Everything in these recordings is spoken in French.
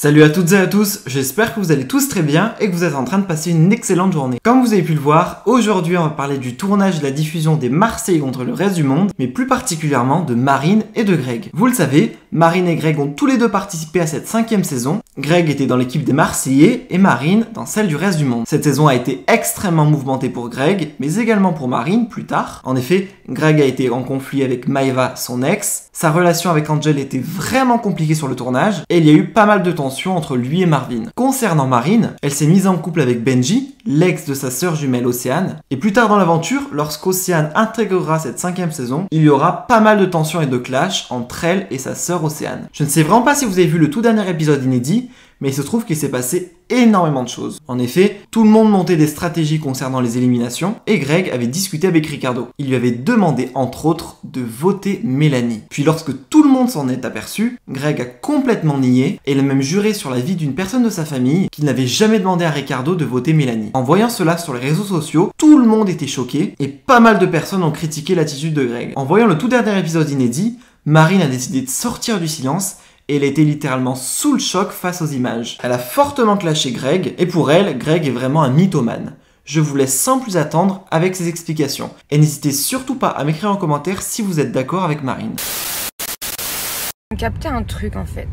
Salut à toutes et à tous, j'espère que vous allez tous très bien et que vous êtes en train de passer une excellente journée. Comme vous avez pu le voir, aujourd'hui on va parler du tournage et de la diffusion des Marseillais contre le reste du monde, mais plus particulièrement de Marine et de Greg. Vous le savez, Marine et Greg ont tous les deux participé à cette 5e saison. Greg était dans l'équipe des Marseillais et Marine dans celle du reste du monde. Cette saison a été extrêmement mouvementée pour Greg, mais également pour Marine plus tard. En effet, Greg a été en conflit avec Maëva, son ex. Sa relation avec Angel était vraiment compliquée sur le tournage et il y a eu pas mal de tensions entre lui et Marvin. Concernant Marine, elle s'est mise en couple avec Benji, l'ex de sa sœur jumelle Océane, et plus tard dans l'aventure, lorsqu'Océane intégrera cette 5e saison, il y aura pas mal de tensions et de clashs entre elle et sa sœur Océane. Je ne sais vraiment pas si vous avez vu le tout dernier épisode inédit, mais il se trouve qu'il s'est passé énormément de choses. En effet, tout le monde montait des stratégies concernant les éliminations, et Greg avait discuté avec Ricardo. Il lui avait demandé, entre autres, de voter Mélanie. Puis lorsque tout le monde s'en est aperçu, Greg a complètement nié, et il a même juré sur la vie d'une personne de sa famille qu'il n'avait jamais demandé à Ricardo de voter Mélanie. En voyant cela sur les réseaux sociaux, tout le monde était choqué, et pas mal de personnes ont critiqué l'attitude de Greg. En voyant le tout dernier épisode inédit, Marine a décidé de sortir du silence, et elle était littéralement sous le choc face aux images. Elle a fortement clashé Greg, et pour elle, Greg est vraiment un mythomane. Je vous laisse sans plus attendre avec ses explications. Et n'hésitez surtout pas à m'écrire en commentaire si vous êtes d'accord avec Marine. J'ai capté un truc en fait.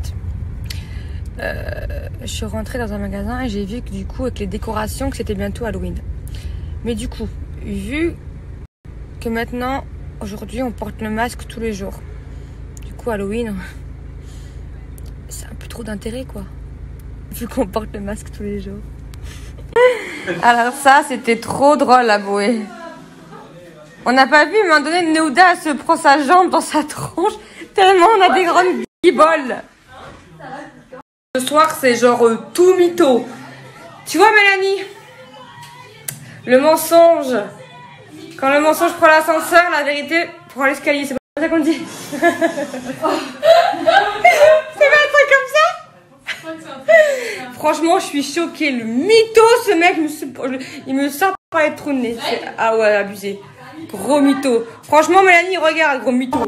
Je suis rentrée dans un magasin et j'ai vu que du coup avec les décorations que c'était bientôt Halloween. Mais du coup, vu que maintenant, aujourd'hui on porte le masque tous les jours. Du coup Halloween... c'est un peu trop d'intérêt quoi, vu qu'on porte le masque tous les jours. Alors ça, c'était trop drôle à Boé. On n'a pas vu, mais à un moment donné, Neuda se prend sa jambe dans sa tronche, tellement on a des grandes guiboles. Ce soir, c'est genre tout mytho. Tu vois Mélanie, le mensonge. Quand le mensonge prend l'ascenseur, la vérité prend l'escalier. C'est pas ça qu'on dit. C'est pas un truc comme ça? Franchement, je suis choquée. Le mytho, ce mec, il me sort par les trous de nez. Ah ouais, abusé. Gros mytho. Franchement, Mélanie, regarde, gros mytho.